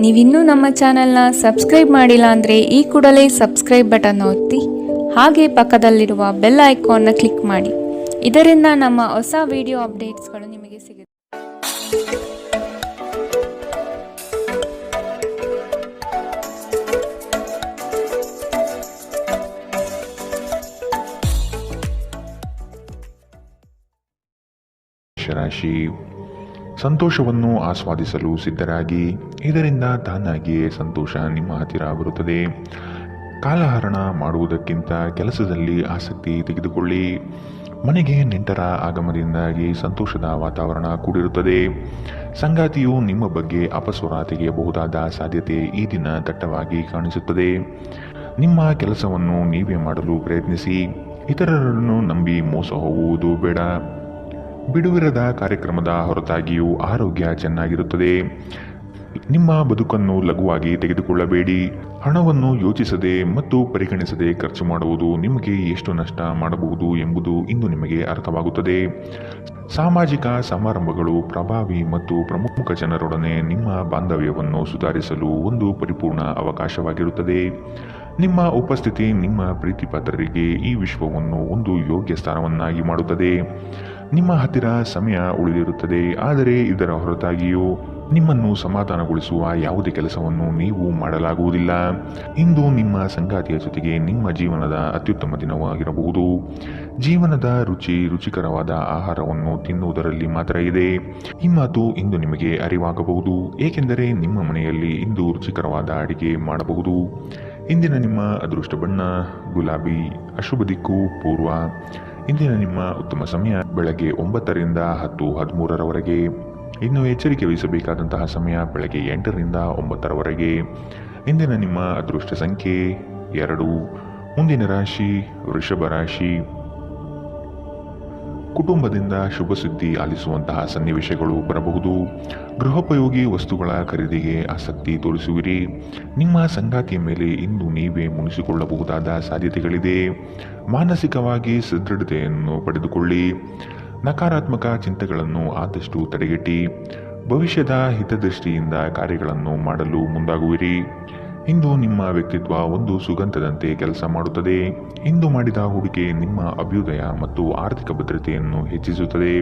ನೀವಿನ್ನೂ ನಮ್ಮ ಚಾನೆಲ್ನ ಸಬ್ಸ್ಕ್ರೈಬ್ ಮಾಡಿಲ್ಲ ಅಂದರೆ ಈ ಕೂಡಲೇ ಸಬ್ಸ್ಕ್ರೈಬ್ ಬಟನ್ ಒತ್ತಿ ಹಾಗೆ ಪಕ್ಕದಲ್ಲಿರುವ ಬೆಲ್ ಐಕಾನ್ನ ಕ್ಲಿಕ್ ಮಾಡಿ. ಇದರಿಂದ ನಮ್ಮ ಹೊಸ ವಿಡಿಯೋ ಅಪ್ಡೇಟ್ಸ್ಗಳು ನಿಮಗೆ ಸಿಗುತ್ತೆ. ರಾಶಿ ಸಂತೋಷವನ್ನು ಆಸ್ವಾದಿಸಲು ಸಿದ್ಧರಾಗಿ, ಇದರಿಂದ ತಾನಾಗಿಯೇ ಸಂತೋಷ ನಿಮ್ಮ ಹತ್ತಿರ ಬರುತ್ತದೆ. ಕಾಲಹರಣ ಮಾಡುವುದಕ್ಕಿಂತ ಕೆಲಸದಲ್ಲಿ ಆಸಕ್ತಿ ತೆಗೆದುಕೊಳ್ಳಿ. ಮನೆಗೆ ನೆಂಟರ ಆಗಮನದಿಂದಾಗಿ ಸಂತೋಷದ ವಾತಾವರಣ ಕೂಡಿರುತ್ತದೆ. ಸಂಗಾತಿಯು ನಿಮ್ಮ ಬಗ್ಗೆ ಅಪಸ್ವರ ತೆಗೆಯಬಹುದಾದ ಸಾಧ್ಯತೆ ಈ ದಿನ ದಟ್ಟವಾಗಿ ಕಾಣಿಸುತ್ತದೆ. ನಿಮ್ಮ ಕೆಲಸವನ್ನು ನೀವೇ ಮಾಡಲು ಪ್ರಯತ್ನಿಸಿ. ಇತರರನ್ನು ನಂಬಿ ಮೋಸ ಹೋಗುವುದು ಬೇಡ. ಬಿಡುವಿರದ ಕಾರ್ಯಕ್ರಮದ ಹೊರತಾಗಿಯೂ ಆರೋಗ್ಯ ಚೆನ್ನಾಗಿರುತ್ತದೆ. ನಿಮ್ಮ ಬದುಕನ್ನು ಲಘುವಾಗಿ ತೆಗೆದುಕೊಳ್ಳಬೇಡಿ. ಹಣವನ್ನು ಯೋಚಿಸದೆ ಮತ್ತು ಪರಿಗಣಿಸದೆ ಖರ್ಚು ಮಾಡುವುದು ನಿಮಗೆ ಎಷ್ಟು ನಷ್ಟ ಮಾಡಬಹುದು ಎಂಬುದು ಇಂದು ನಿಮಗೆ ಅರ್ಥವಾಗುತ್ತದೆ. ಸಾಮಾಜಿಕ ಸಮಾರಂಭಗಳು ಪ್ರಭಾವಿ ಮತ್ತು ಪ್ರಮುಖ ಜನರೊಡನೆ ನಿಮ್ಮ ಬಾಂಧವ್ಯವನ್ನು ಸುಧಾರಿಸಲು ಒಂದು ಪರಿಪೂರ್ಣ ಅವಕಾಶವಾಗಿರುತ್ತದೆ. ನಿಮ್ಮ ಉಪಸ್ಥಿತಿ ನಿಮ್ಮ ಪ್ರೀತಿಪಾತ್ರರಿಗೆ ಈ ವಿಶ್ವವನ್ನು ಒಂದು ಯೋಗ್ಯ ಸ್ಥಾನವನ್ನಾಗಿ ಮಾಡುತ್ತದೆ. ನಿಮ್ಮ ಹತ್ತಿರ ಸಮಯ ಉಳಿದಿರುತ್ತದೆ, ಆದರೆ ಇದರ ಹೊರತಾಗಿಯೂ ನಿಮ್ಮನ್ನು ಸಮಾಧಾನಗೊಳಿಸುವ ಯಾವುದೇ ಕೆಲಸವನ್ನು ನೀವು ಮಾಡಲಾಗುವುದಿಲ್ಲ. ಇಂದು ನಿಮ್ಮ ಸಂಗಾತಿಯ ಜೊತೆಗೆ ನಿಮ್ಮ ಜೀವನದ ಅತ್ಯುತ್ತಮ ದಿನವಾಗಿರಬಹುದು. ಜೀವನದ ರುಚಿಕರವಾದ ಆಹಾರವನ್ನು ತಿನ್ನುವುದರಲ್ಲಿ ಮಾತ್ರ ಇದೆ. ಈ ಮಾತು ಇಂದು ನಿಮಗೆ ಅರಿವಾಗಬಹುದು, ಏಕೆಂದರೆ ನಿಮ್ಮ ಮನೆಯಲ್ಲಿ ಇಂದು ರುಚಿಕರವಾದ ಅಡಿಗೆ ಮಾಡಬಹುದು. ಇಂದಿನ ನಿಮ್ಮ ಅದೃಷ್ಟ ಬಣ್ಣ ಗುಲಾಬಿ. ಅಶುಭ ದಿಕ್ಕು ಪೂರ್ವ. ಇಂದಿನ ನಿಮ್ಮ ಉತ್ತಮ ಸಮಯ ಬೆಳಗ್ಗೆ 9ರಿಂದ 10:13ರವರೆಗೆ. ಇನ್ನು ಎಚ್ಚರಿಕೆ ವಹಿಸಬೇಕಾದಂತಹ ಸಮಯ ಬೆಳಗ್ಗೆ 8ರಿಂದ 9ರವರೆಗೆ. ಇಂದಿನ ನಿಮ್ಮ ಅದೃಷ್ಟ ಸಂಖ್ಯೆ 2. ಮುಂದಿನ ರಾಶಿ ವೃಷಭ ರಾಶಿ. ಕುಟುಂಬದಿಂದ ಶುಭ ಸುದ್ದಿ ಆಲಿಸುವಂತಹ ಸನ್ನಿವೇಶಗಳು ಬರಬಹುದು. ಗೃಹೋಪಯೋಗಿ ವಸ್ತುಗಳ ಖರೀದಿಗೆ ಆಸಕ್ತಿ ತೋರಿಸುವಿರಿ. ನಿಮ್ಮ ಸಂಗಾತಿಯ ಮೇಲೆ ಇಂದು ನೀವೇ ಮುನಿಸಿಕೊಳ್ಳಬಹುದಾದ ಸಾಧ್ಯತೆಗಳಿದೆ. ಮಾನಸಿಕವಾಗಿ ಸದೃಢತೆಯನ್ನು ಪಡೆದುಕೊಳ್ಳಿ. ನಕಾರಾತ್ಮಕ ಚಿಂತೆಗಳನ್ನು ಆದಷ್ಟು ತಡೆಗಟ್ಟಿ ಭವಿಷ್ಯದ ಹಿತದೃಷ್ಟಿಯಿಂದ ಕಾರ್ಯಗಳನ್ನು ಮಾಡಲು ಮುಂದಾಗುವಿರಿ. ಇಂದು ನಿಮ್ಮ ವ್ಯಕ್ತಿತ್ವ ಒಂದು ಸುಗಂಧದಂತೆ ಕೆಲಸ ಮಾಡುತ್ತದೆ. ಇಂದು ಮಾಡಿದ ಹೂಡಿಕೆ ನಿಮ್ಮ ಅಭ್ಯುದಯ ಮತ್ತು ಆರ್ಥಿಕ ಭದ್ರತೆಯನ್ನು ಹೆಚ್ಚಿಸುತ್ತದೆ.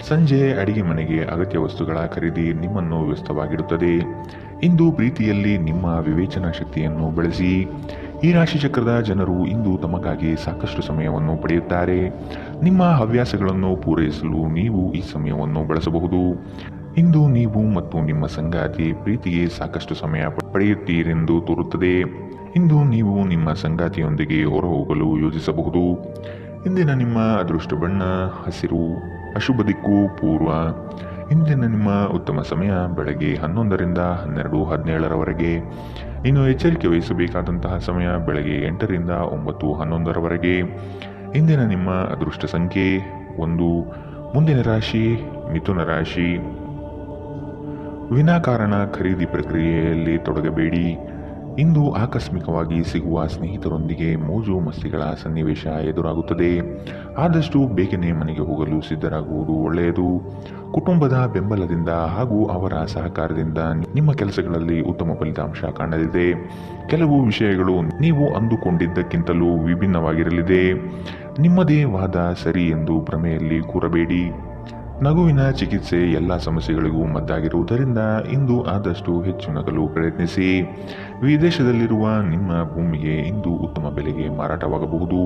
ಸಂಜೆ ಅಡಿಗೆ ಮನೆಗೆ ಅಗತ್ಯ ವಸ್ತುಗಳ ಖರೀದಿ ನಿಮ್ಮನ್ನು ವ್ಯಸ್ತವಾಗಿಡುತ್ತದೆ. ಇಂದು ಪ್ರೀತಿಯಲ್ಲಿ ನಿಮ್ಮ ವಿವೇಚನಾ ಶಕ್ತಿಯನ್ನು ಬಳಸಿ. ಈ ರಾಶಿ ಚಕ್ರದ ಜನರು ಇಂದು ತಮಗಾಗಿ ಸಾಕಷ್ಟು ಸಮಯವನ್ನು ಪಡೆಯುತ್ತಾರೆ. ನಿಮ್ಮ ಹವ್ಯಾಸಗಳನ್ನು ಪೂರೈಸಲು ನೀವು ಈ ಸಮಯವನ್ನು ಬಳಸಬಹುದು. ಇಂದು ನೀವು ಮತ್ತು ನಿಮ್ಮ ಸಂಗಾತಿ ಪ್ರೀತಿಗೆ ಸಾಕಷ್ಟು ಸಮಯ ಪಡೆಯುತ್ತೀರೆಂದು ತೋರುತ್ತದೆ. ಇಂದು ನೀವು ನಿಮ್ಮ ಸಂಗಾತಿಯೊಂದಿಗೆ ಹೊರಹೋಗಲು ಯೋಜಿಸಬಹುದು. ಇಂದಿನ ನಿಮ್ಮ ಅದೃಷ್ಟ ಬಣ್ಣ ಹಸಿರು. ಅಶುಭ ದಿಕ್ಕು ಪೂರ್ವ. ಇಂದಿನ ನಿಮ್ಮ ಉತ್ತಮ ಸಮಯ ಬೆಳಗ್ಗೆ 11ರಿಂದ 12:17ರವರೆಗೆ. ಇನ್ನು ಎಚ್ಚರಿಕೆ ವಹಿಸಬೇಕಾದಂತಹ ಸಮಯ ಬೆಳಗ್ಗೆ 8ರಿಂದ 9:11ರವರೆಗೆ. ಇಂದಿನ ನಿಮ್ಮ ಅದೃಷ್ಟ ಸಂಖ್ಯೆ 1. ಮುಂದಿನ ರಾಶಿ ಮಿಥುನ ರಾಶಿ. ವಿನಾಕಾರಣ ಖರೀದಿ ಪ್ರಕ್ರಿಯೆಯಲ್ಲಿ ತೊಡಗಬೇಡಿ. ಇಂದು ಆಕಸ್ಮಿಕವಾಗಿ ಸಿಗುವ ಸ್ನೇಹಿತರೊಂದಿಗೆ ಮೋಜು ಮಸ್ತಿಗಳ ಸನ್ನಿವೇಶ ಎದುರಾಗುತ್ತದೆ. ಆದಷ್ಟು ಬೇಗನೆ ಮನೆಗೆ ಹೋಗಲು ಸಿದ್ಧರಾಗುವುದು ಒಳ್ಳೆಯದು. ಕುಟುಂಬದ ಬೆಂಬಲದಿಂದ ಹಾಗೂ ಅವರ ಸಹಕಾರದಿಂದ ನಿಮ್ಮ ಕೆಲಸಗಳಲ್ಲಿ ಉತ್ತಮ ಫಲಿತಾಂಶ ಕಾಣಲಿದೆ. ಕೆಲವು ವಿಷಯಗಳು ನೀವು ಅಂದುಕೊಂಡಿದ್ದಕ್ಕಿಂತಲೂ ವಿಭಿನ್ನವಾಗಿರಲಿದೆ. ನಿಮ್ಮದೇ ವಾದ ಸರಿ ಎಂದು ಭ್ರಮೆಯಲ್ಲಿ ಕೂರಬೇಡಿ. ನಗುವಿನ ಚಿಕಿತ್ಸೆ ಎಲ್ಲ ಸಮಸ್ಯೆಗಳಿಗೂ ಮದ್ದಾಗಿರುವುದರಿಂದ ಇಂದು ಆದಷ್ಟು ಹೆಚ್ಚು ನಗಲು ಪ್ರಯತ್ನಿಸಿ. ವಿದೇಶದಲ್ಲಿರುವ ನಿಮ್ಮ ಭೂಮಿಗೆ ಇಂದು ಉತ್ತಮ ಬೆಲೆಗೆ ಮಾರಾಟವಾಗಬಹುದು.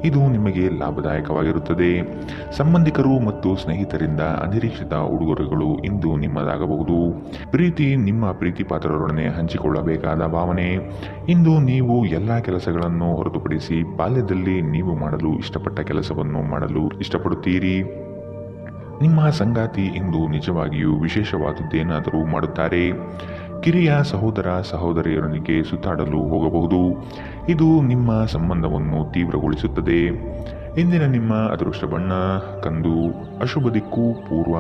ಇದು ನಿಮಗೆ ಲಾಭದಾಯಕವಾಗಿರುತ್ತದೆ. ಸಂಬಂಧಿಕರು ಮತ್ತು ಸ್ನೇಹಿತರಿಂದ ಅನಿರೀಕ್ಷಿತ ಉಡುಗೊರೆಗಳು ಇಂದು ನಿಮ್ಮದಾಗಬಹುದು. ಪ್ರೀತಿ ನಿಮ್ಮ ಪ್ರೀತಿ ಪಾತ್ರರೊಡನೆ ಹಂಚಿಕೊಳ್ಳಬೇಕಾದ ಭಾವನೆ. ಇಂದು ನೀವು ಎಲ್ಲ ಕೆಲಸಗಳನ್ನು ಹೊರತುಪಡಿಸಿ ಬಾಲ್ಯದಲ್ಲಿ ನೀವು ಮಾಡಲು ಇಷ್ಟಪಟ್ಟ ಕೆಲಸವನ್ನು ಮಾಡಲು ಇಷ್ಟಪಡುತ್ತೀರಿ. ನಿಮ್ಮ ಸಂಗಾತಿ ಇಂದು ನಿಜವಾಗಿಯೂ ವಿಶೇಷವಾದದ್ದೇನಾದರೂ ಮಾಡುತ್ತಾರೆ. ಕಿರಿಯ ಸಹೋದರ ಸಹೋದರಿಯರೊಂದಿಗೆ ಸುತ್ತಾಡಲು ಹೋಗಬಹುದು. ಇದು ನಿಮ್ಮ ಸಂಬಂಧವನ್ನು ತೀವ್ರಗೊಳಿಸುತ್ತದೆ. ಇಂದಿನ ನಿಮ್ಮ ಅದೃಷ್ಟ ಬಣ್ಣ ಕಂದು. ಅಶುಭ ದಿಕ್ಕು ಪೂರ್ವ.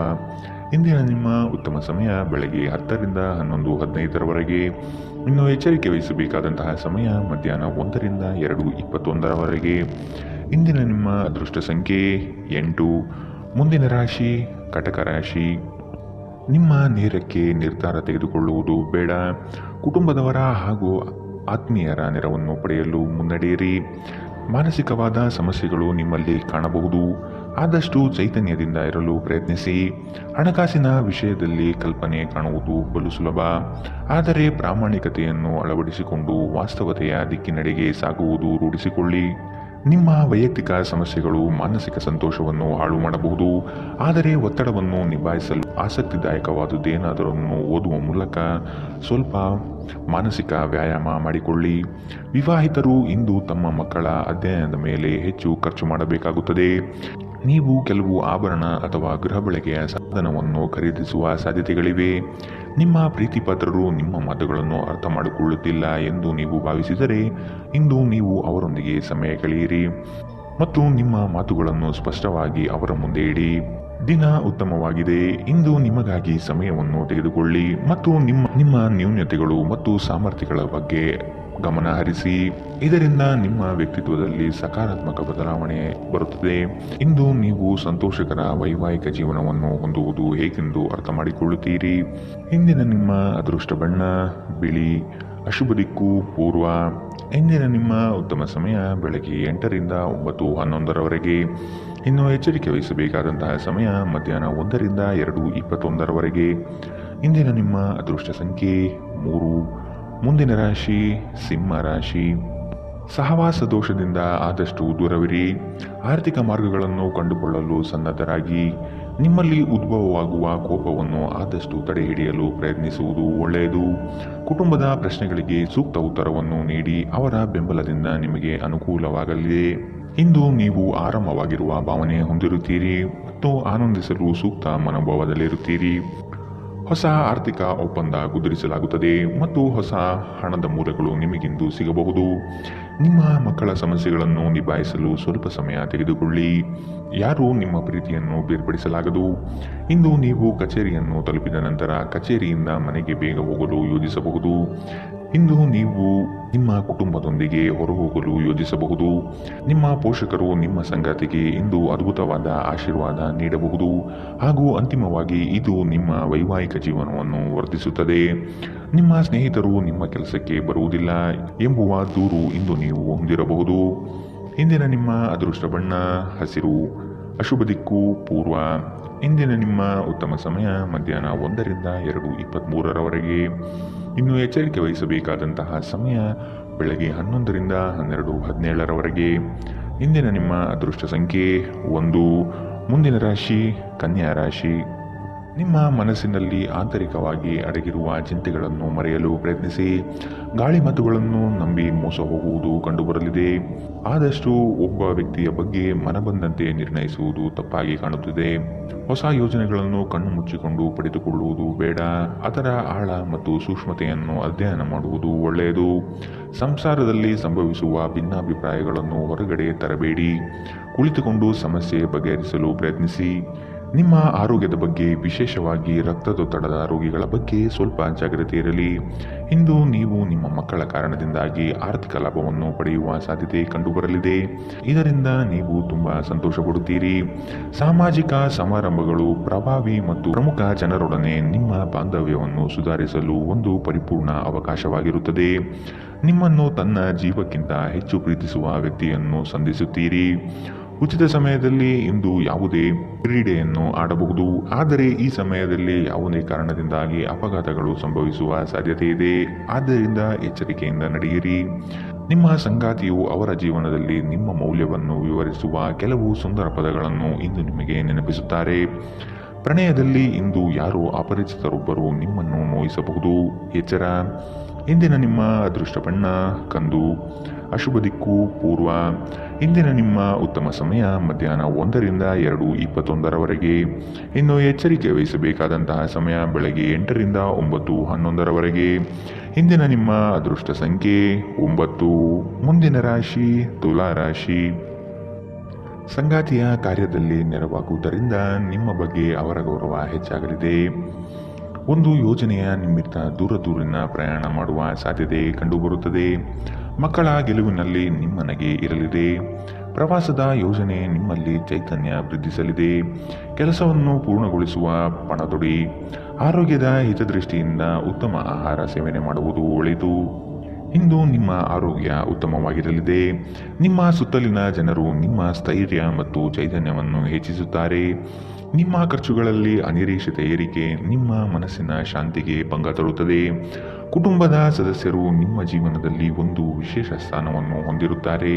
ಇಂದಿನ ನಿಮ್ಮ ಉತ್ತಮ ಸಮಯ ಬೆಳಗ್ಗೆ 10ರಿಂದ 11:15ರವರೆಗೆ. ಇನ್ನು ಎಚ್ಚರಿಕೆ ವಹಿಸಬೇಕಾದಂತಹ ಸಮಯ ಮಧ್ಯಾಹ್ನ 1ರಿಂದ 2:21ರವರೆಗೆ. ಇಂದಿನ ನಿಮ್ಮ ಅದೃಷ್ಟ ಸಂಖ್ಯೆ 8. ಮುಂದಿನ ರಾಶಿ ಕಟಕ ರಾಶಿ. ನಿಮ್ಮ ನೇರಕ್ಕೆ ನಿರ್ಧಾರ ತೆಗೆದುಕೊಳ್ಳುವುದು ಬೇಡ. ಕುಟುಂಬದವರ ಹಾಗೂ ಆತ್ಮೀಯರ ನೆರವನ್ನು ಪಡೆಯಲು ಮುನ್ನಡೆಯಿರಿ. ಮಾನಸಿಕವಾದ ಸಮಸ್ಯೆಗಳು ನಿಮ್ಮಲ್ಲಿ ಕಾಣಬಹುದು. ಆದಷ್ಟು ಚೈತನ್ಯದಿಂದ ಇರಲು ಪ್ರಯತ್ನಿಸಿ. ಹಣಕಾಸಿನ ವಿಷಯದಲ್ಲಿ ಕಲ್ಪನೆ ಕಾಣುವುದು ಬಲು ಸುಲಭ, ಆದರೆ ಪ್ರಾಮಾಣಿಕತೆಯನ್ನು ಅಳವಡಿಸಿಕೊಂಡು ವಾಸ್ತವತೆಯ ದಿಕ್ಕಿನೆಡೆಗೆ ಸಾಗುವುದು ರೂಢಿಸಿಕೊಳ್ಳಿ. ನಿಮ್ಮ ವೈಯಕ್ತಿಕ ಸಮಸ್ಯೆಗಳು ಮಾನಸಿಕ ಸಂತೋಷವನ್ನು ಹಾಳು ಮಾಡಬಹುದು, ಆದರೆ ಒತ್ತಡವನ್ನು ನಿಭಾಯಿಸಲು ಆಸಕ್ತಿದಾಯಕವಾದುದೇನಾದರನ್ನು ಓದುವ ಮೂಲಕ ಸ್ವಲ್ಪ ಮಾನಸಿಕ ವ್ಯಾಯಾಮ ಮಾಡಿಕೊಳ್ಳಿ. ವಿವಾಹಿತರು ಇಂದು ತಮ್ಮ ಮಕ್ಕಳ ಅಧ್ಯಯನದ ಮೇಲೆ ಹೆಚ್ಚು ಖರ್ಚು ಮಾಡಬೇಕಾಗುತ್ತದೆ. ನೀವು ಕೆಲವು ಆಭರಣ ಅಥವಾ ಗೃಹ ಬಳಕೆಯ ಸಾಧನವನ್ನು ಖರೀದಿಸುವ ಸಾಧ್ಯತೆಗಳಿವೆ. ನಿಮ್ಮ ಪ್ರೀತಿಪಾತ್ರರು ನಿಮ್ಮ ಮಾತುಗಳನ್ನು ಅರ್ಥ ಮಾಡಿಕೊಳ್ಳುತ್ತಿಲ್ಲ ಎಂದು ನೀವು ಭಾವಿಸಿದರೆ ಇಂದು ನೀವು ಅವರೊಂದಿಗೆ ಸಮಯ ಕಳೆಯಿರಿ ಮತ್ತು ನಿಮ್ಮ ಮಾತುಗಳನ್ನು ಸ್ಪಷ್ಟವಾಗಿ ಅವರ ಮುಂದೆ ಇಡಿ. ದಿನ ಉತ್ತಮವಾಗಿದೆ. ಇಂದು ನಿಮಗಾಗಿ ಸಮಯವನ್ನು ತೆಗೆದುಕೊಳ್ಳಿ ಮತ್ತು ನಿಮ್ಮ ನ್ಯೂನತೆಗಳು ಮತ್ತು ಸಾಮರ್ಥ್ಯಗಳ ಬಗ್ಗೆ ಗಮನ ಹರಿಸಿ. ಇದರಿಂದ ನಿಮ್ಮ ವ್ಯಕ್ತಿತ್ವದಲ್ಲಿ ಸಕಾರಾತ್ಮಕ ಬದಲಾವಣೆ ಬರುತ್ತದೆ. ಇಂದು ನೀವು ಸಂತೋಷಕರ ವೈವಾಹಿಕ ಜೀವನವನ್ನು ಹೊಂದುವುದು ಹೇಗೆಂದು ಅರ್ಥ ಮಾಡಿಕೊಳ್ಳುತ್ತೀರಿ. ಇಂದಿನ ನಿಮ್ಮ ಅದೃಷ್ಟ ಬಣ್ಣ ಬಿಳಿ, ಅಶುಭ ದಿಕ್ಕು ಪೂರ್ವ. ಇಂದಿನ ನಿಮ್ಮ ಉತ್ತಮ ಸಮಯ ಬೆಳಗ್ಗೆ 8ರಿಂದ 9:11ರವರೆಗೆ. ಇನ್ನು ಎಚ್ಚರಿಕೆ ವಹಿಸಬೇಕಾದಂತಹ ಸಮಯ ಮಧ್ಯಾಹ್ನ 1ರಿಂದ 2:21ರವರೆಗೆ. ಇಂದಿನ ನಿಮ್ಮ ಅದೃಷ್ಟ ಸಂಖ್ಯೆ 3. ಮುಂದಿನ ರಾಶಿ ಸಿಂಹ ರಾಶಿ. ಸಹವಾಸ ದೋಷದಿಂದ ಆದಷ್ಟು ದೂರವಿರಿ. ಆರ್ಥಿಕ ಮಾರ್ಗಗಳನ್ನು ಕಂಡುಕೊಳ್ಳಲು ಸನ್ನದ್ಧರಾಗಿ. ನಿಮ್ಮಲ್ಲಿ ಉದ್ಭವವಾಗುವ ಕೋಪವನ್ನು ಆದಷ್ಟು ತಡೆಹಿಡಿಯಲು ಪ್ರಯತ್ನಿಸುವುದು ಒಳ್ಳೆಯದು. ಕುಟುಂಬದ ಪ್ರಶ್ನೆಗಳಿಗೆ ಸೂಕ್ತ ಉತ್ತರವನ್ನು ನೀಡಿ ಅವರ ಬೆಂಬಲದಿಂದ ನಿಮಗೆ ಅನುಕೂಲವಾಗಲಿದೆ. ಇಂದು ನೀವು ಆರಾಮವಾಗಿರುವ ಭಾವನೆ ಹೊಂದಿರುತ್ತೀರಿ ಮತ್ತು ಆನಂದಿಸಲು ಸೂಕ್ತ ಮನೋಭಾವದಲ್ಲಿರುತ್ತೀರಿ. ಹೊಸ ಆರ್ಥಿಕ ಒಪ್ಪಂದ ಕುದುರಿಸಲಾಗುತ್ತದೆ ಮತ್ತು ಹೊಸ ಹಣದ ಮೂಲಗಳು ನಿಮಗಿಂದು ಸಿಗಬಹುದು. ನಿಮ್ಮ ಮಕ್ಕಳ ಸಮಸ್ಯೆಗಳನ್ನು ನಿಭಾಯಿಸಲು ಸ್ವಲ್ಪ ಸಮಯ ತೆಗೆದುಕೊಳ್ಳಿ. ಯಾರೂ ನಿಮ್ಮ ಪ್ರೀತಿಯನ್ನು ಬೇರ್ಪಡಿಸಲಾಗದು. ಇಂದು ನೀವು ಕಚೇರಿಯನ್ನು ತಲುಪಿದ ನಂತರ ಕಚೇರಿಯಿಂದ ಮನೆಗೆ ಬೇಗ ಹೋಗಲು ಯೋಜಿಸಬಹುದು. ಇಂದು ನೀವು ನಿಮ್ಮ ಕುಟುಂಬದೊಂದಿಗೆ ಹೊರಹೋಗಲು ಯೋಜಿಸಬಹುದು. ನಿಮ್ಮ ಪೋಷಕರು ನಿಮ್ಮ ಸಂಗಾತಿಗೆ ಇಂದು ಅದ್ಭುತವಾದ ಆಶೀರ್ವಾದ ನೀಡಬಹುದು ಹಾಗೂ ಅಂತಿಮವಾಗಿ ಇದು ನಿಮ್ಮ ವೈವಾಹಿಕ ಜೀವನವನ್ನು ವರ್ಧಿಸುತ್ತದೆ. ನಿಮ್ಮ ಸ್ನೇಹಿತರು ನಿಮ್ಮ ಕೆಲಸಕ್ಕೆ ಬರುವುದಿಲ್ಲ ಎಂಬುವ ದೂರು ಇಂದು ನೀವು ಹೊಂದಿರಬಹುದು. ಇಂದಿನ ನಿಮ್ಮ ಅದೃಷ್ಟ ಬಣ್ಣ ಹಸಿರು, ಅಶುಭ ದಿಕ್ಕು ಪೂರ್ವ. ಇಂದಿನ ನಿಮ್ಮ ಉತ್ತಮ ಸಮಯ ಮಧ್ಯಾಹ್ನ 1ರಿಂದ 2:23ರವರೆಗೆ. ಇನ್ನು ಎಚ್ಚರಿಕೆ ವಹಿಸಬೇಕಾದಂತಹ ಸಮಯ ಬೆಳಗ್ಗೆ 11ರಿಂದ 12:17ರವರೆಗೆ. ಇಂದಿನ ನಿಮ್ಮ ಅದೃಷ್ಟ ಸಂಖ್ಯೆ 1. ಮುಂದಿನ ರಾಶಿ ಕನ್ಯಾ ರಾಶಿ. ನಿಮ್ಮ ಮನಸ್ಸಿನಲ್ಲಿ ಆಂತರಿಕವಾಗಿ ಅಡಗಿರುವ ಚಿಂತೆಗಳನ್ನು ಮರೆಯಲು ಪ್ರಯತ್ನಿಸಿ. ಗಾಳಿ ಮಾತುಗಳನ್ನು ನಂಬಿ ಮೋಸ ಹೋಗುವುದು ಕಂಡುಬರಲಿದೆ. ಆದಷ್ಟು ಒಬ್ಬ ವ್ಯಕ್ತಿಯ ಬಗ್ಗೆ ಮನಬಂದಂತೆ ನಿರ್ಣಯಿಸುವುದು ತಪ್ಪಾಗಿ ಕಾಣುತ್ತಿದೆ. ಹೊಸ ಯೋಜನೆಗಳನ್ನು ಕಣ್ಣು ಮುಚ್ಚಿಕೊಂಡು ಪಡೆದುಕೊಳ್ಳುವುದು ಬೇಡ. ಅದರ ಆಳ ಮತ್ತು ಸೂಕ್ಷ್ಮತೆಯನ್ನು ಅಧ್ಯಯನ ಮಾಡುವುದು ಒಳ್ಳೆಯದು. ಸಂಸಾರದಲ್ಲಿ ಸಂಭವಿಸುವ ಭಿನ್ನಾಭಿಪ್ರಾಯಗಳನ್ನು ಹೊರಗಡೆ ತರಬೇಡಿ. ಕುಳಿತುಕೊಂಡು ಸಮಸ್ಯೆ ಬಗೆಹರಿಸಲು ಪ್ರಯತ್ನಿಸಿ. ನಿಮ್ಮ ಆರೋಗ್ಯದ ಬಗ್ಗೆ, ವಿಶೇಷವಾಗಿ ರಕ್ತದೊತ್ತಡದ ರೋಗಿಗಳ ಬಗ್ಗೆ ಸ್ವಲ್ಪ ಜಾಗ್ರತೆ ಇರಲಿ. ಇಂದು ನೀವು ನಿಮ್ಮ ಮಕ್ಕಳ ಕಾರಣದಿಂದಾಗಿ ಆರ್ಥಿಕ ಲಾಭವನ್ನು ಪಡೆಯುವ ಸಾಧ್ಯತೆ ಕಂಡುಬರಲಿದೆ. ಇದರಿಂದ ನೀವು ತುಂಬಾ ಸಂತೋಷ ಪಡುತ್ತೀರಿ. ಸಾಮಾಜಿಕ ಸಮಾರಂಭಗಳು ಪ್ರಭಾವಿ ಮತ್ತು ಪ್ರಮುಖ ಜನರೊಡನೆ ನಿಮ್ಮ ಬಾಂಧವ್ಯವನ್ನು ಸುಧಾರಿಸಲು ಒಂದು ಪರಿಪೂರ್ಣ ಅವಕಾಶವಾಗಿರುತ್ತದೆ. ನಿಮ್ಮನ್ನು ತನ್ನ ಜೀವಕ್ಕಿಂತ ಹೆಚ್ಚು ಪ್ರೀತಿಸುವ ವ್ಯಕ್ತಿಯನ್ನು ಸಂಧಿಸುತ್ತೀರಿ. ಉಚಿತ ಸಮಯದಲ್ಲಿ ಇಂದು ಯಾವುದೇ ಕ್ರೀಡೆಯನ್ನು ಆಡಬಹುದು, ಆದರೆ ಈ ಸಮಯದಲ್ಲಿ ಯಾವುದೇ ಕಾರಣದಿಂದಾಗಿ ಅಪಘಾತಗಳು ಸಂಭವಿಸುವ ಸಾಧ್ಯತೆ ಇದೆ. ಆದ್ದರಿಂದ ಎಚ್ಚರಿಕೆಯಿಂದ ನಡೆಯಿರಿ. ನಿಮ್ಮ ಸಂಗಾತಿಯು ಅವರ ಜೀವನದಲ್ಲಿ ನಿಮ್ಮ ಮೌಲ್ಯವನ್ನು ವಿವರಿಸುವ ಕೆಲವು ಸುಂದರ ಪದಗಳನ್ನು ಇಂದು ನಿಮಗೆ ನೆನಪಿಸುತ್ತಾರೆ. ಪ್ರಣಯದಲ್ಲಿ ಇಂದು ಯಾರೋ ಅಪರಿಚಿತರೊಬ್ಬರು ನಿಮ್ಮನ್ನು ನೋಯಿಸಬಹುದು. ಎಚ್ಚರ. ಇಂದಿನ ನಿಮ್ಮ ಅದೃಷ್ಟ ಬಣ್ಣ ಕಂದು, ಅಶುಭ ದಿಕ್ಕು ಪೂರ್ವ. ಇಂದಿನ ನಿಮ್ಮ ಉತ್ತಮ ಸಮಯ ಮಧ್ಯಾಹ್ನ 1ರಿಂದ 2:21ರವರೆಗೆ. ಇನ್ನು ಎಚ್ಚರಿಕೆ ವಹಿಸಬೇಕಾದಂತಹ ಸಮಯ ಬೆಳಗ್ಗೆ 8ರಿಂದ 9:11ರವರೆಗೆ. ಇಂದಿನ ನಿಮ್ಮ ಅದೃಷ್ಟ ಸಂಖ್ಯೆ 9. ಮುಂದಿನ ರಾಶಿ ತುಲಾ ರಾಶಿ. ಸಂಗಾತಿಯ ಕಾರ್ಯದಲ್ಲಿ ನೆರವಾಗುವುದರಿಂದ ನಿಮ್ಮ ಬಗ್ಗೆ ಅವರ ಗೌರವ ಹೆಚ್ಚಾಗಲಿದೆ. ಒಂದು ಯೋಜನೆಯ ನಿಮಿತ್ತ ದೂರಿನ ಪ್ರಯಾಣ ಮಾಡುವ ಸಾಧ್ಯತೆ ಕಂಡುಬರುತ್ತದೆ. ಮಕ್ಕಳ ಗೆಲುವಿನಲ್ಲಿ ನಿಮ್ಮ ನಗೆ ಇರಲಿದೆ. ಪ್ರವಾಸದ ಯೋಜನೆ ನಿಮ್ಮಲ್ಲಿ ಚೈತನ್ಯ ವೃದ್ಧಿಸಲಿದೆ. ಕೆಲಸವನ್ನು ಪೂರ್ಣಗೊಳಿಸುವ ಪಣತೊಡಿ. ಆರೋಗ್ಯದ ಹಿತದೃಷ್ಟಿಯಿಂದ ಉತ್ತಮ ಆಹಾರ ಸೇವನೆ ಮಾಡುವುದು ಒಳಿತು. ಇಂದು ನಿಮ್ಮ ಆರೋಗ್ಯ ಉತ್ತಮವಾಗಿರಲಿದೆ. ನಿಮ್ಮ ಸುತ್ತಲಿನ ಜನರು ನಿಮ್ಮ ಸ್ಥೈರ್ಯ ಮತ್ತು ಚೈತನ್ಯವನ್ನು ಹೆಚ್ಚಿಸುತ್ತಾರೆ. ನಿಮ್ಮ ಖರ್ಚುಗಳಲ್ಲಿ ಅನಿರೀಕ್ಷಿತ ಏರಿಕೆ ನಿಮ್ಮ ಮನಸ್ಸಿನ ಶಾಂತಿಗೆ ಭಂಗ ತರುತ್ತದೆ. ಕುಟುಂಬದ ಸದಸ್ಯರು ನಿಮ್ಮ ಜೀವನದಲ್ಲಿ ಒಂದು ವಿಶೇಷ ಸ್ಥಾನವನ್ನು ಹೊಂದಿರುತ್ತಾರೆ.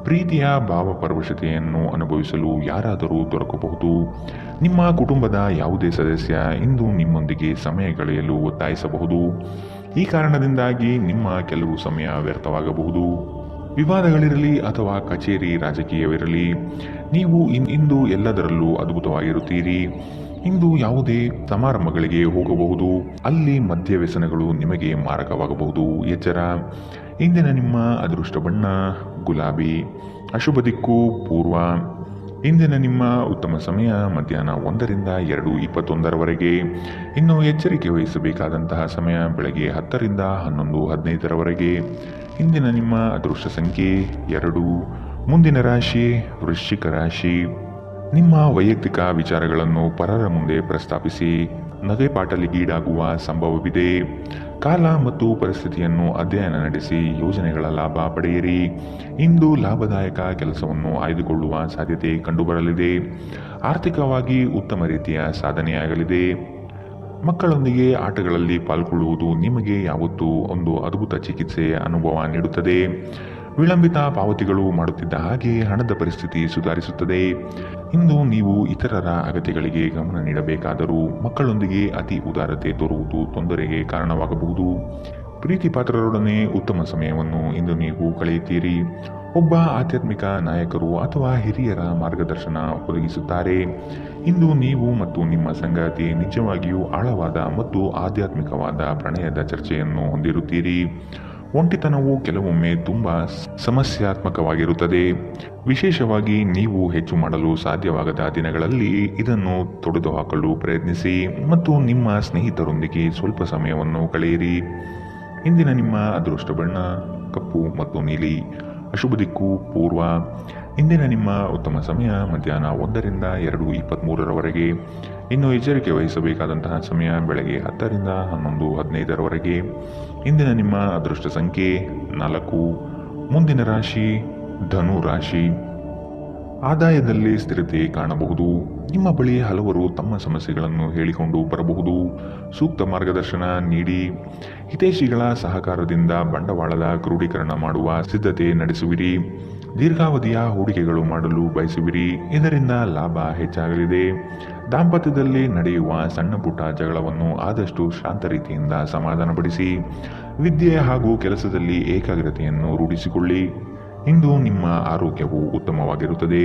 ಪ್ರೀತಿಯ ಭಾವಪರವಶತೆಯನ್ನು ಅನುಭವಿಸಲು ಯಾರಾದರೂ ದೊರಕಬಹುದು. ನಿಮ್ಮ ಕುಟುಂಬದ ಯಾವುದೇ ಸದಸ್ಯ ಇಂದು ನಿಮ್ಮೊಂದಿಗೆ ಸಮಯ ಕಳೆಯಲು ಒತ್ತಾಯಿಸಬಹುದು. ಈ ಕಾರಣದಿಂದಾಗಿ ನಿಮ್ಮ ಕೆಲವು ಸಮಯ ವ್ಯರ್ಥವಾಗಬಹುದು. ವಿವಾದಗಳಿರಲಿ ಅಥವಾ ಕಚೇರಿ ರಾಜಕೀಯವಿರಲಿ, ನೀವು ಇಂದು ಎಲ್ಲದರಲ್ಲೂ ಅದ್ಭುತವಾಗಿರುತ್ತೀರಿ. ಇಂದು ಯಾವುದೇ ಸಮಾರಂಭಗಳಿಗೆ ಹೋಗಬಹುದು. ಅಲ್ಲಿ ಮದ್ಯ ವ್ಯಸನಗಳು ನಿಮಗೆ ಮಾರಕವಾಗಬಹುದು. ಎಚ್ಚರ. ಇಂದಿನ ನಿಮ್ಮ ಅದೃಷ್ಟ ಬಣ್ಣ ಗುಲಾಬಿ. ಅಶುಭ ದಿಕ್ಕು ಪೂರ್ವ. ಇಂದಿನ ನಿಮ್ಮ ಉತ್ತಮ ಸಮಯ ಮಧ್ಯಾಹ್ನ 1ರಿಂದ 2:21 ಇನ್ನು ಎಚ್ಚರಿಕೆ ವಹಿಸಬೇಕಾದಂತಹ ಸಮಯ ಬೆಳಗ್ಗೆ 10ರಿಂದ 11:15 ಇಂದಿನ ನಿಮ್ಮ ಅದೃಷ್ಟ ಸಂಖ್ಯೆ 2. ಮುಂದಿನ ರಾಶಿ ವೃಶ್ಚಿಕ ರಾಶಿ. ನಿಮ್ಮ ವೈಯಕ್ತಿಕ ವಿಚಾರಗಳನ್ನು ಪರರ ಮುಂದೆ ಪ್ರಸ್ತಾಪಿಸಿ ನಗೆಪಾಟಲಿಗೀಡಾಗುವ ಸಂಭವವಿದೆ. ಕಾಲ ಮತ್ತು ಪರಿಸ್ಥಿತಿಯನ್ನು ಅಧ್ಯಯನ ನಡೆಸಿ ಯೋಜನೆಗಳ ಲಾಭ ಪಡೆಯಿರಿ. ಇಂದು ಲಾಭದಾಯಕ ಕೆಲಸವನ್ನು ಆಯ್ದುಕೊಳ್ಳುವ ಸಾಧ್ಯತೆ ಕಂಡುಬರಲಿದೆ. ಆರ್ಥಿಕವಾಗಿ ಉತ್ತಮ ರೀತಿಯ ಸಾಧನೆಯಾಗಲಿದೆ. ಮಕ್ಕಳೊಂದಿಗೆ ಆಟಗಳಲ್ಲಿ ಪಾಲ್ಗೊಳ್ಳುವುದು ನಿಮಗೆ ಯಾವತ್ತೂ ಒಂದು ಅದ್ಭುತ ಚಿಕಿತ್ಸೆಯ ಅನುಭವ ನೀಡುತ್ತದೆ. ವಿಳಂಬಿತ ಪಾವತಿಗಳು ಮಾಡುತ್ತಿದ್ದ ಹಾಗೆ ಹಣದ ಪರಿಸ್ಥಿತಿ ಸುಧಾರಿಸುತ್ತದೆ. ಇಂದು ನೀವು ಇತರರ ಅಗತ್ಯಗಳಿಗೆ ಗಮನ ನೀಡಬೇಕಾದರೂ ಮಕ್ಕಳೊಂದಿಗೆ ಅತಿ ಉದಾರತೆ ತೋರುವುದು ತೊಂದರೆಗೆ ಕಾರಣವಾಗಬಹುದು. ಪ್ರೀತಿ ಪಾತ್ರರೊಡನೆ ಉತ್ತಮ ಸಮಯವನ್ನು ಇಂದು ನೀವು ಕಳೆಯುತ್ತೀರಿ. ಒಬ್ಬ ಆಧ್ಯಾತ್ಮಿಕ ನಾಯಕರು ಅಥವಾ ಹಿರಿಯರ ಮಾರ್ಗದರ್ಶನ ಒದಗಿಸುತ್ತಾರೆ. ಇಂದು ನೀವು ಮತ್ತು ನಿಮ್ಮ ಸಂಗಾತಿ ನಿಜವಾಗಿಯೂ ಆಳವಾದ ಮತ್ತು ಆಧ್ಯಾತ್ಮಿಕವಾದ ಪ್ರಣಯದ ಚರ್ಚೆಯನ್ನು ಹೊಂದಿರುತ್ತೀರಿ. ಒಂಟಿತನವು ಕೆಲವೊಮ್ಮೆ ತುಂಬಾ ಸಮಸ್ಯಾತ್ಮಕವಾಗಿರುತ್ತದೆ. ವಿಶೇಷವಾಗಿ ನೀವು ಹೆಚ್ಚು ಮಾಡಲು ಸಾಧ್ಯವಾಗದ ದಿನಗಳಲ್ಲಿ ಇದನ್ನು ತೊಡೆದುಹಾಕಲು ಪ್ರಯತ್ನಿಸಿ ಮತ್ತು ನಿಮ್ಮ ಸ್ನೇಹಿತರೊಂದಿಗೆ ಸ್ವಲ್ಪ ಸಮಯವನ್ನು ಕಳೆಯಿರಿ. ಇಂದಿನ ನಿಮ್ಮ ಅದೃಷ್ಟ ಬಣ್ಣ ಕಪ್ಪು ಮತ್ತು ನೀಲಿ. ಅಶುಭ ದಿಕ್ಕು ಪೂರ್ವ. ಇಂದಿನ ನಿಮ್ಮ ಉತ್ತಮ ಸಮಯ ಮಧ್ಯಾಹ್ನ 1ರಿಂದ 2:23 ಇನ್ನು ಎಚ್ಚರಿಕೆ ವಹಿಸಬೇಕಾದಂತಹ ಸಮಯ ಬೆಳಗ್ಗೆ 10ರಿಂದ 11:15 ಇಂದಿನ ನಿಮ್ಮ ಅದೃಷ್ಟ ಸಂಖ್ಯೆ 4. ಮುಂದಿನ ರಾಶಿ ಧನು ರಾಶಿ. ಆದಾಯದಲ್ಲಿ ಸ್ಥಿರತೆ ಕಾಣಬಹುದು. ನಿಮ್ಮ ಬಳಿ ಹಲವರು ತಮ್ಮ ಸಮಸ್ಯೆಗಳನ್ನು ಹೇಳಿಕೊಂಡು ಬರಬಹುದು. ಸೂಕ್ತ ಮಾರ್ಗದರ್ಶನ ನೀಡಿ. ಹಿತೈಷಿಗಳ ಸಹಕಾರದಿಂದ ಬಂಡವಾಳದ ಕ್ರೋಢೀಕರಣ ಮಾಡುವ ಸಿದ್ಧತೆ ನಡೆಸುವಿರಿ. ದೀರ್ಘಾವಧಿಯ ಹೂಡಿಕೆಗಳು ಮಾಡಲು ಬಯಸುವಿರಿ. ಇದರಿಂದ ಲಾಭ ಹೆಚ್ಚಾಗಲಿದೆ. ದಾಂಪತ್ಯದಲ್ಲಿ ನಡೆಯುವ ಸಣ್ಣ ಪುಟ್ಟ ಜಗಳವನ್ನು ಆದಷ್ಟು ಶಾಂತ ರೀತಿಯಿಂದ ಸಮಾಧಾನಪಡಿಸಿ. ವಿದ್ಯೆ ಹಾಗೂ ಕೆಲಸದಲ್ಲಿ ಏಕಾಗ್ರತೆಯನ್ನು ರೂಢಿಸಿಕೊಳ್ಳಿ. ಇಂದು ನಿಮ್ಮ ಆರೋಗ್ಯವು ಉತ್ತಮವಾಗಿರುತ್ತದೆ.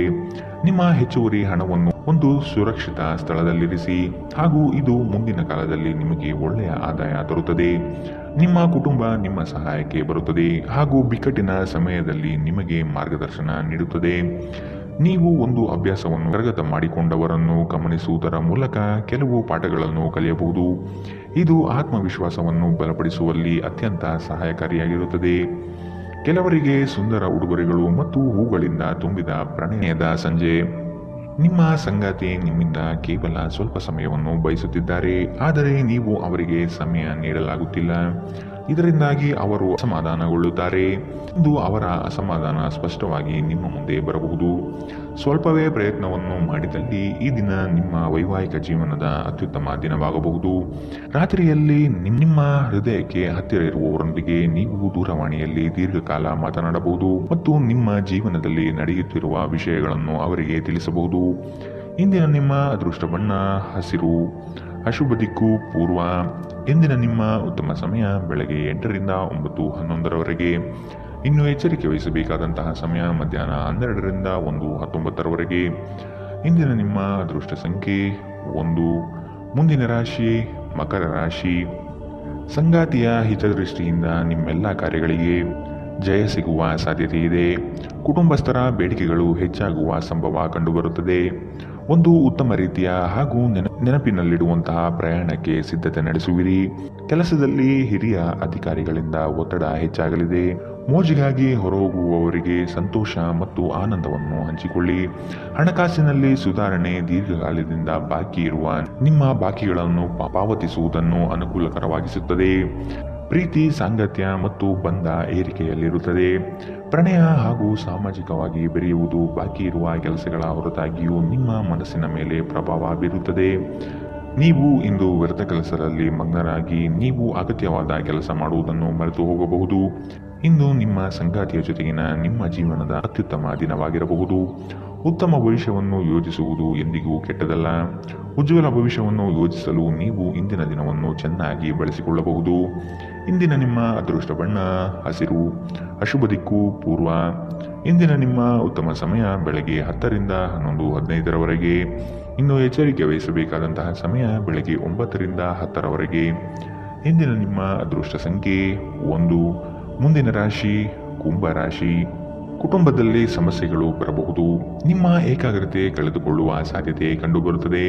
ನಿಮ್ಮ ಹೆಚ್ಚುವರಿ ಹಣವನ್ನು ಒಂದು ಸುರಕ್ಷಿತ ಸ್ಥಳದಲ್ಲಿರಿಸಿ ಹಾಗೂ ಇದು ಮುಂದಿನ ಕಾಲದಲ್ಲಿ ನಿಮಗೆ ಒಳ್ಳೆಯ ಆದಾಯ ತರುತ್ತದೆ. ನಿಮ್ಮ ಕುಟುಂಬ ನಿಮ್ಮ ಸಹಾಯಕ್ಕೆ ಬರುತ್ತದೆ ಹಾಗೂ ಬಿಕ್ಕಟ್ಟಿನ ಸಮಯದಲ್ಲಿ ನಿಮಗೆ ಮಾರ್ಗದರ್ಶನ ನೀಡುತ್ತದೆ. ನೀವು ಒಂದು ಅಭ್ಯಾಸವನ್ನು ಕರಗತ ಮಾಡಿಕೊಂಡವರನ್ನು ಗಮನಿಸುವುದರ ಮೂಲಕ ಕೆಲವು ಪಾಠಗಳನ್ನು ಕಲಿಯಬಹುದು. ಇದು ಆತ್ಮವಿಶ್ವಾಸವನ್ನು ಬಲಪಡಿಸುವಲ್ಲಿ ಅತ್ಯಂತ ಸಹಾಯಕಾರಿಯಾಗಿರುತ್ತದೆ. ಕೆಲವರಿಗೆ ಸುಂದರ ಉಡುಗೊರೆಗಳು ಮತ್ತು ಹೂಗಳಿಂದ ತುಂಬಿದ ಪ್ರಣಯದ ಸಂಜೆ. ನಿಮ್ಮ ಸಂಗಾತಿ ನಿಮ್ಮಿಂದ ಕೇವಲ ಸ್ವಲ್ಪ ಸಮಯವನ್ನು ಬಯಸುತ್ತಿದ್ದಾರೆ, ಆದರೆ ನೀವು ಅವರಿಗೆ ಸಮಯ ನೀಡಲಾಗುತ್ತಿಲ್ಲ. ಇದರಿಂದಾಗಿ ಅವರು ಅಸಮಾಧಾನಗೊಳ್ಳುತ್ತಾರೆ. ಇಂದು ಅವರ ಅಸಮಾಧಾನ ಸ್ಪಷ್ಟವಾಗಿ ನಿಮ್ಮ ಮುಂದೆ ಬರಬಹುದು. ಸ್ವಲ್ಪವೇ ಪ್ರಯತ್ನವನ್ನು ಮಾಡಿದಲ್ಲಿ ಈ ದಿನ ನಿಮ್ಮ ವೈವಾಹಿಕ ಜೀವನದ ಅತ್ಯುತ್ತಮ ದಿನವಾಗಬಹುದು. ರಾತ್ರಿಯಲ್ಲಿ ನಿಮ್ಮ ಹೃದಯಕ್ಕೆ ಹತ್ತಿರ ಇರುವವರೊಂದಿಗೆ ನೀವು ದೂರವಾಣಿಯಲ್ಲಿ ದೀರ್ಘಕಾಲ ಮಾತನಾಡಬಹುದು ಮತ್ತು ನಿಮ್ಮ ಜೀವನದಲ್ಲಿ ನಡೆಯುತ್ತಿರುವ ವಿಷಯಗಳನ್ನು ಅವರಿಗೆ ತಿಳಿಸಬಹುದು. ಇಂದಿನ ನಿಮ್ಮ ಅದೃಷ್ಟ ಬಣ್ಣ ಹಸಿರು. ಅಶುಭ ದಿಕ್ಕು ಪೂರ್ವ. ಇಂದಿನ ನಿಮ್ಮ ಉತ್ತಮ ಸಮಯ ಬೆಳಗ್ಗೆ 8ರಿಂದ 9:11 ಇನ್ನು ಎಚ್ಚರಿಕೆ ವಹಿಸಬೇಕಾದಂತಹ ಸಮಯ ಮಧ್ಯಾಹ್ನ 12ರಿಂದ 1:19 ಇಂದಿನ ನಿಮ್ಮ ಅದೃಷ್ಟ ಸಂಖ್ಯೆ 1. ಮುಂದಿನ ರಾಶಿ ಮಕರ ರಾಶಿ. ಸಂಗಾತಿಯ ಹಿತದೃಷ್ಟಿಯಿಂದ ನಿಮ್ಮೆಲ್ಲ ಕಾರ್ಯಗಳಿಗೆ ಜಯ ಸಿಗುವ ಸಾಧ್ಯತೆ ಇದೆ. ಕುಟುಂಬಸ್ಥರ ಬೇಡಿಕೆಗಳು ಹೆಚ್ಚಾಗುವ ಸಂಭವ ಕಂಡುಬರುತ್ತದೆ. ಒಂದು ಉತ್ತಮ ರೀತಿಯ ಹಾಗೂ ನೆನಪಿನಲ್ಲಿಡುವಂತಹ ಪ್ರಯಾಣಕ್ಕೆ ಸಿದ್ಧತೆ ನಡೆಸುವಿರಿ. ಕೆಲಸದಲ್ಲಿ ಹಿರಿಯ ಅಧಿಕಾರಿಗಳಿಂದ ಒತ್ತಡ ಹೆಚ್ಚಾಗಲಿದೆ. ಮೋಜಿಗಾಗಿ ಹೊರಹೋಗುವವರಿಗೆ ಸಂತೋಷ ಮತ್ತು ಆನಂದವನ್ನು ಹಂಚಿಕೊಳ್ಳಿ. ಹಣಕಾಸಿನಲ್ಲಿ ಸುಧಾರಣೆ. ದೀರ್ಘಕಾಲದಿಂದ ಬಾಕಿ ಇರುವ ನಿಮ್ಮ ಬಾಕಿಗಳನ್ನು ಪಾವತಿಸುವುದನ್ನು ಅನುಕೂಲಕರವಾಗಿಸುತ್ತದೆ. ಪ್ರೀತಿ, ಸಾಂಗತ್ಯ ಮತ್ತು ಬಂಧ ಏರಿಕೆಯಲ್ಲಿರುತ್ತದೆ. ಪ್ರಣಯ ಹಾಗೂ ಸಾಮಾಜಿಕವಾಗಿ ಬೆರೆಯುವುದು. ಬಾಕಿ ಇರುವ ಕೆಲಸಗಳ ಹೊರತಾಗಿಯೂ ನಿಮ್ಮ ಮನಸ್ಸಿನ ಮೇಲೆ ಪ್ರಭಾವ ಬೀರುತ್ತದೆ. ನೀವು ಇಂದು ವ್ಯರ್ಥ ಕೆಲಸದಲ್ಲಿ ಮಗ್ನರಾಗಿ ನೀವು ಅಗತ್ಯವಾದ ಕೆಲಸ ಮಾಡುವುದನ್ನು ಮರೆತು ಹೋಗಬಹುದು. ಇಂದು ನಿಮ್ಮ ಸಂಗಾತಿಯ ಜೊತೆಗಿನ ನಿಮ್ಮ ಜೀವನದ ಅತ್ಯುತ್ತಮ ದಿನವಾಗಿರಬಹುದು. ಉತ್ತಮ ಭವಿಷ್ಯವನ್ನು ಯೋಜಿಸುವುದು ಎಂದಿಗೂ ಕೆಟ್ಟದಲ್ಲ. ಉಜ್ವಲ ಭವಿಷ್ಯವನ್ನು ಯೋಜಿಸಲು ನೀವು ಇಂದಿನ ದಿನವನ್ನು ಚೆನ್ನಾಗಿ ಬಳಸಿಕೊಳ್ಳಬಹುದು. ಇಂದಿನ ನಿಮ್ಮ ಅದೃಷ್ಟ ಬಣ್ಣ ಹಸಿರು. ಅಶುಭ ದಿಕ್ಕು ಪೂರ್ವ. ಇಂದಿನ ನಿಮ್ಮ ಉತ್ತಮ ಸಮಯ ಬೆಳಗ್ಗೆ 10 ರಿಂದ 11:15 ಇನ್ನು ಎಚ್ಚರಿಕೆ ವಹಿಸಬೇಕಾದಂತಹ ಸಮಯ ಬೆಳಗ್ಗೆ 9 ರಿಂದ 10 ಇಂದಿನ ನಿಮ್ಮ ಅದೃಷ್ಟ ಸಂಖ್ಯೆ 1. ಮುಂದಿನ ರಾಶಿ ಕುಂಭ ರಾಶಿ. ಕುಟುಂಬದಲ್ಲಿ ಸಮಸ್ಯೆಗಳು ಬರಬಹುದು. ನಿಮ್ಮ ಏಕಾಗ್ರತೆ ಕಳೆದುಕೊಳ್ಳುವ ಸಾಧ್ಯತೆ ಕಂಡುಬರುತ್ತದೆ.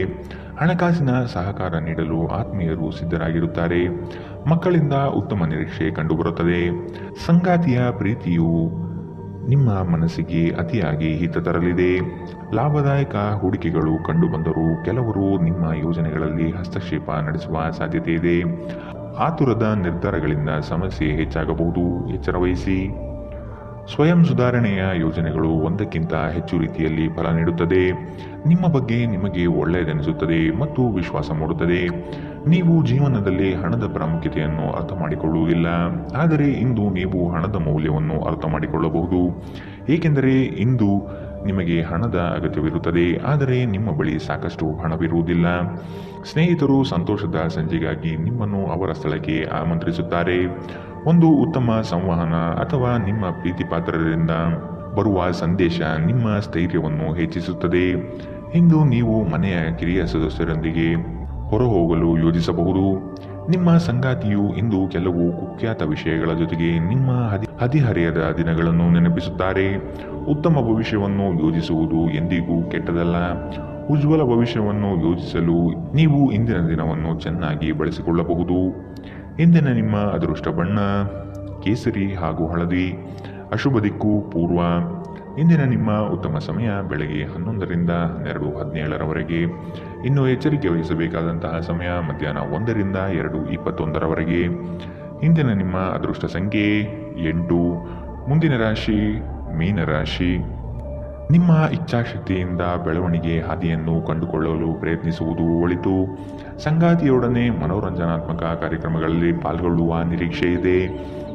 ಹಣಕಾಸಿನ ಸಹಕಾರ ನೀಡಲು ಆತ್ಮೀಯರು ಸಿದ್ಧರಾಗಿರುತ್ತಾರೆ. ಮಕ್ಕಳಿಂದ ಉತ್ತಮ ನಿರೀಕ್ಷೆ ಕಂಡುಬರುತ್ತದೆ. ಸಂಗಾತಿಯ ಪ್ರೀತಿಯು ನಿಮ್ಮ ಮನಸ್ಸಿಗೆ ಅತಿಯಾಗಿ ಹಿತ ತರಲಿದೆ. ಲಾಭದಾಯಕ ಹೂಡಿಕೆಗಳು ಕಂಡುಬಂದರೂ ಕೆಲವರು ನಿಮ್ಮ ಯೋಜನೆಗಳಲ್ಲಿ ಹಸ್ತಕ್ಷೇಪ ನಡೆಸುವ ಸಾಧ್ಯತೆ ಇದೆ. ಆತುರದ ನಿರ್ಧಾರಗಳಿಂದ ಸಮಸ್ಯೆ ಹೆಚ್ಚಾಗಬಹುದು. ಎಚ್ಚರ ವಹಿಸಿ. ಸ್ವಯಂ ಸುಧಾರಣೆಯ ಯೋಜನೆಗಳು ಒಂದಕ್ಕಿಂತ ಹೆಚ್ಚು ರೀತಿಯಲ್ಲಿ ಫಲ ನೀಡುತ್ತದೆ. ನಿಮ್ಮ ಬಗ್ಗೆ ನಿಮಗೆ ಒಳ್ಳೆಯದೆನಿಸುತ್ತದೆ ಮತ್ತು ವಿಶ್ವಾಸ ಮೂಡುತ್ತದೆ. ನೀವು ಜೀವನದಲ್ಲಿ ಹಣದ ಪ್ರಾಮುಖ್ಯತೆಯನ್ನು ಅರ್ಥ ಮಾಡಿಕೊಳ್ಳುವುದಿಲ್ಲ. ಆದರೆ ಇಂದು ನೀವು ಹಣದ ಮೌಲ್ಯವನ್ನು ಅರ್ಥ ಮಾಡಿಕೊಳ್ಳಬಹುದು. ಏಕೆಂದರೆ ಇಂದು ನಿಮಗೆ ಹಣದ ಅಗತ್ಯವಿರುತ್ತದೆ, ಆದರೆ ನಿಮ್ಮ ಬಳಿ ಸಾಕಷ್ಟು ಹಣವಿರುವುದಿಲ್ಲ. ಸ್ನೇಹಿತರು ಸಂತೋಷದ ಸಂಜೆಗಾಗಿ ನಿಮ್ಮನ್ನು ಅವರ ಸ್ಥಳಕ್ಕೆ ಆಮಂತ್ರಿಸುತ್ತಾರೆ. ಒಂದು ಉತ್ತಮ ಸಂವಹನ ಅಥವಾ ನಿಮ್ಮ ಪ್ರೀತಿಪಾತ್ರರಿಂದ ಬರುವ ಸಂದೇಶ ನಿಮ್ಮ ಸ್ಥೈರ್ಯವನ್ನು ಹೆಚ್ಚಿಸುತ್ತದೆ. ಇಂದು ನೀವು ಮನೆಯ ಕಿರಿಯ ಸದಸ್ಯರೊಂದಿಗೆ ಹೊರಹೋಗಲು ಯೋಜಿಸಬಹುದು. ನಿಮ್ಮ ಸಂಗಾತಿಯು ಇಂದು ಕೆಲವು ಕುಖ್ಯಾತ ವಿಷಯಗಳ ಜೊತೆಗೆ ನಿಮ್ಮ ಹದಿಹರೆಯದ ದಿನಗಳನ್ನು ನೆನಪಿಸುತ್ತಾರೆ. ಉತ್ತಮ ಭವಿಷ್ಯವನ್ನು ಯೋಜಿಸುವುದು ಎಂದಿಗೂ ಕೆಟ್ಟದಲ್ಲ. ಉಜ್ವಲ ಭವಿಷ್ಯವನ್ನು ಯೋಜಿಸಲು ನೀವು ಇಂದಿನ ದಿನವನ್ನು ಚೆನ್ನಾಗಿ ಬಳಸಿಕೊಳ್ಳಬಹುದು. ಇಂದಿನ ನಿಮ್ಮ ಅದೃಷ್ಟ ಬಣ್ಣ ಕೇಸರಿ ಹಾಗೂ ಹಳದಿ. ಅಶುಭ ದಿಕ್ಕು ಪೂರ್ವ. ಇಂದಿನ ನಿಮ್ಮ ಉತ್ತಮ ಸಮಯ ಬೆಳಗ್ಗೆ 11 ರಿಂದ 12:17 ಇನ್ನು ಎಚ್ಚರಿಕೆ ವಹಿಸಬೇಕಾದಂತಹ ಸಮಯ ಮಧ್ಯಾಹ್ನ 1 ರಿಂದ 2:21 ಇಂದಿನ ನಿಮ್ಮ ಅದೃಷ್ಟ ಸಂಖ್ಯೆ 8. ಮುಂದಿನ ರಾಶಿ ಮೀನರಾಶಿ. ನಿಮ್ಮ ಇಚ್ಛಾಶಕ್ತಿಯಿಂದ ಬೆಳವಣಿಗೆ ಹಾದಿಯನ್ನು ಕಂಡುಕೊಳ್ಳಲು ಪ್ರಯತ್ನಿಸುವುದು ಒಳಿತು. ಸಂಗಾತಿಯೊಡನೆ ಮನೋರಂಜನಾತ್ಮಕ ಕಾರ್ಯಕ್ರಮಗಳಲ್ಲಿ ಪಾಲ್ಗೊಳ್ಳುವ ನಿರೀಕ್ಷೆ ಇದೆ.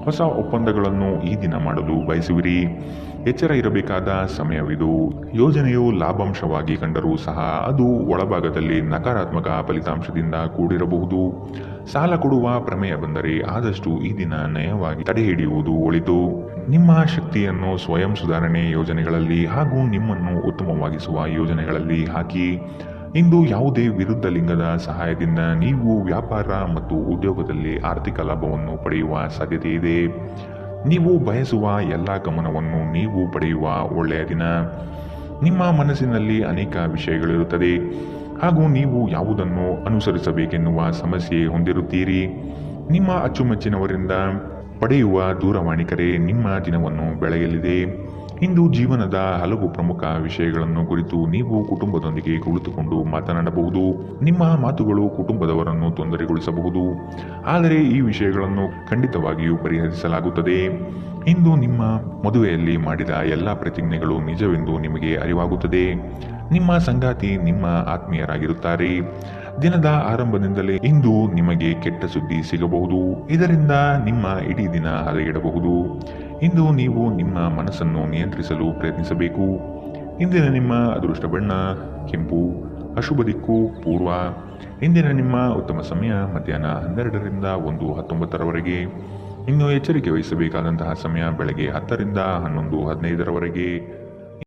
ಹೊಸ ಒಪ್ಪಂದಗಳನ್ನು ಈ ದಿನ ಮಾಡಲು ಬಯಸುವಿರಿ. ಎಚ್ಚರ ಇರಬೇಕಾದ ಸಮಯವಿದು. ಯೋಜನೆಯು ಲಾಭಾಂಶವಾಗಿ ಕಂಡರೂ ಸಹ ಅದು ಒಳಭಾಗದಲ್ಲಿ ನಕಾರಾತ್ಮಕ ಫಲಿತಾಂಶದಿಂದ ಕೂಡಿರಬಹುದು. ಸಾಲ ಕೊಡುವ ಪ್ರಮೇಯ ಬಂದರೆ ಆದಷ್ಟು ಈ ದಿನ ನಯವಾಗಿ ತಡೆಹಿಡಿಯುವುದು ಒಳಿತು. ನಿಮ್ಮ ಶಕ್ತಿಯನ್ನು ಸ್ವಯಂ ಸುಧಾರಣೆ ಯೋಜನೆಗಳಲ್ಲಿ ಹಾಗೂ ನಿಮ್ಮನ್ನು ಉತ್ತಮವಾಗಿಸುವ ಯೋಜನೆಗಳಲ್ಲಿ ಹಾಕಿ. ಇಂದು ಯಾವುದೇ ವಿರುದ್ಧ ಲಿಂಗದ ಸಹಾಯದಿಂದ ನೀವು ವ್ಯಾಪಾರ ಮತ್ತು ಉದ್ಯೋಗದಲ್ಲಿ ಆರ್ಥಿಕ ಲಾಭವನ್ನು ಪಡೆಯುವ ಸಾಧ್ಯತೆ ಇದೆ. ನೀವು ಬಯಸುವ ಎಲ್ಲ ಗಮನವನ್ನು ನೀವು ಪಡೆಯುವ ಒಳ್ಳೆಯ ದಿನ. ನಿಮ್ಮ ಮನಸ್ಸಿನಲ್ಲಿ ಅನೇಕ ವಿಷಯಗಳಿರುತ್ತದೆ ಹಾಗೂ ನೀವು ಯಾವುದನ್ನು ಅನುಸರಿಸಬೇಕೆನ್ನುವ ಸಮಸ್ಯೆ ಹೊಂದಿರುತ್ತೀರಿ. ನಿಮ್ಮ ಅಚ್ಚುಮೆಚ್ಚಿನವರಿಂದ ಪಡೆಯುವ ದೂರವಾಣಿ ಕರೆ ನಿಮ್ಮ ದಿನವನ್ನು ಬೆಳೆಯಲಿದೆ. ಇಂದು ಜೀವನದ ಹಲವು ಪ್ರಮುಖ ವಿಷಯಗಳನ್ನು ಕುರಿತು ನೀವು ಕುಟುಂಬದೊಂದಿಗೆ ಕುಳಿತುಕೊಂಡು ಮಾತನಾಡಬಹುದು. ನಿಮ್ಮ ಮಾತುಗಳು ಕುಟುಂಬದವರನ್ನು ತೊಂದರೆಗೊಳಿಸಬಹುದು, ಆದರೆ ಈ ವಿಷಯಗಳನ್ನು ಖಂಡಿತವಾಗಿಯೂ ಪರಿಹರಿಸಲಾಗುತ್ತದೆ. ಇಂದು ನಿಮ್ಮ ಮದುವೆಯಲ್ಲಿ ಮಾಡಿದ ಎಲ್ಲ ಪ್ರತಿಜ್ಞೆಗಳು ನಿಜವೆಂದು ನಿಮಗೆ ಅರಿವಾಗುತ್ತದೆ. ನಿಮ್ಮ ಸಂಗಾತಿ ನಿಮ್ಮ ಆತ್ಮೀಯರಾಗಿರುತ್ತಾರೆ. ದಿನದ ಆರಂಭದಿಂದಲೇ ಇಂದು ನಿಮಗೆ ಕೆಟ್ಟ ಸುದ್ದಿ ಸಿಗಬಹುದು. ಇದರಿಂದ ನಿಮ್ಮ ಇಡೀ ದಿನ ಹದಗೆಡಬಹುದು. ಇಂದು ನೀವು ನಿಮ್ಮ ಮನಸ್ಸನ್ನು ನಿಯಂತ್ರಿಸಲು ಪ್ರಯತ್ನಿಸಬೇಕು. ಇಂದಿನ ನಿಮ್ಮ ಅದೃಷ್ಟ ಬಣ್ಣ ಕೆಂಪು. ಅಶುಭ ದಿಕ್ಕು ಪೂರ್ವ. ಇಂದಿನ ನಿಮ್ಮ ಉತ್ತಮ ಸಮಯ ಮಧ್ಯಾಹ್ನ 12 ರಿಂದ 1:19 ಇನ್ನು ಎಚ್ಚರಿಕೆ ವಹಿಸಬೇಕಾದಂತಹ ಸಮಯ ಬೆಳಗ್ಗೆ 10 ರಿಂದ 11:15